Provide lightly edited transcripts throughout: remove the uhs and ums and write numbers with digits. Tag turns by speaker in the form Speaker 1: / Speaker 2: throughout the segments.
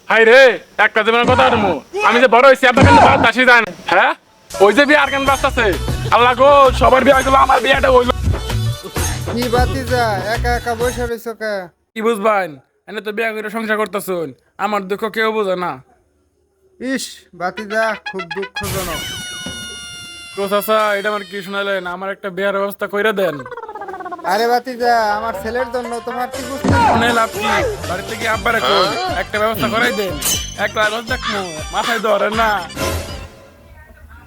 Speaker 1: High রে একটা জীবনের কথা তুমি আমি যে বড় হয়েছি আপনার কিন্তু বাদ আসি যান হ্যাঁ ওই যে বিয়ে আর কেন বাস আছে আল্লাহ গো সবার বিয়ে হইলো আমার বিয়েটা হইলো
Speaker 2: কি বাতিজা একা একা বসে রইছো কে?
Speaker 1: কি বুঝবেন এনে তো বিয়ে করে সংসার করতেছুন আমার দুঃখ কেউ বোঝে না
Speaker 2: ইস বাতিজা খুব দুঃখজনক।
Speaker 1: তো চাচা এটা আমার কি শোনালেন আমার একটা বিয়ের ব্যবস্থা কইরা দেন
Speaker 2: আরে বাতিজা আমার ছেলের জন্য তোমার কি বুঝতে
Speaker 1: শুনে লাভ কি বাড়িতে কি আব্বারে কোন একটা ব্যবস্থা করাই দেন একলা রোজ দেখমু মাথায় ধরে না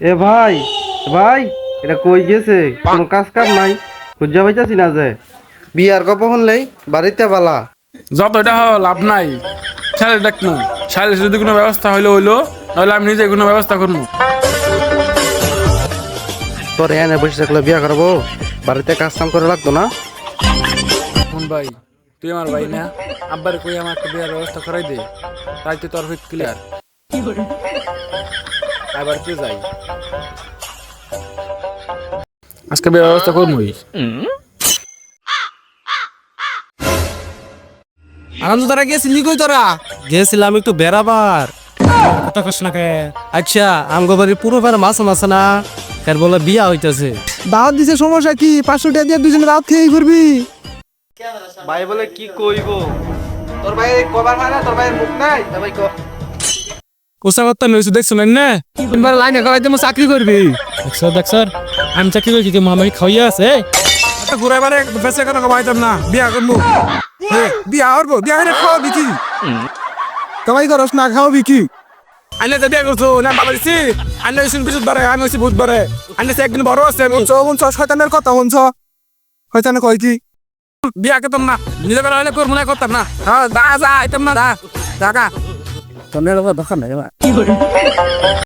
Speaker 3: এ ভাই ভাই এটা কই গেছে কোনো কাজ কাম নাই খুঁজা পাইতাছি না যে বিয়ার গপ হনলেই বাড়িতে বালা
Speaker 1: যত এটা লাভ নাই ছেলে দেখমু ছেলে যদি কোনো ব্যবস্থা হইলো হইলো নাহলে আমি নিজে কোনো ব্যবস্থা করবো
Speaker 3: তোর এনে বসে থাকলে বিয়া করবো বাড়িতে কাজ কাম করে লাগতো না
Speaker 1: কোন ভাই তুই আমার ভাই না আব্বারে কই আমার একটা বিয়ার ব্যবস্থা করাই দে তাই তো তোর হইত ক্লিয়ার আবার কে যাই আজকে বিয়ের ব্যবস্থা করবই
Speaker 4: আনন্দ তারা গেছিলি কই তোরা?
Speaker 5: গেছিলাম একটু বেড়াবার।
Speaker 4: কথা কস না কে?
Speaker 5: আচ্ছা আমগো বাড়ি পুরো বেড়া মাছ আছে না কার বলে বিয়া হইতাছে।
Speaker 4: দাওয়াত দিছে সমস্যা কি? 500 টাকা দিয়ে দুজনে রাত খেয়ে ঘুরবি।
Speaker 3: ভাই বলে কি কইব তোর ভাই কবার মানে তোর ভাইয়ের মুখ নাই তা ভাই
Speaker 4: কোসা করতে নইছো দেখছ না? তিনবার লাইনে গলাইতে মো চাকরি করবি। দেখছ আমি চাকরি করি কি মামাই খাইয়া আছে। একটা ঘুরাইবারে বেঁচে কেন কমাইতাম না বিয়া করবো। বিয়া করবো বিয়া করে খাওয়াবি কি? কামাই করস না খাওয়াবি কি? আইনে যে বিয়া করছো না বাবা দিছি আইনে হইছেন বিশুদ্ধ বারে আমি হইছি ভূত বারে আইনে সে একদিন বড় আছে শুনছ শয়তানের কথা শুনছ শয়তানে কয় কি বিয়া করতাম না নিজে বেলা হইলে করবো না করতাম না হ্যাঁ যা যা আইতাম না যা জাগা তোর দরকার নাই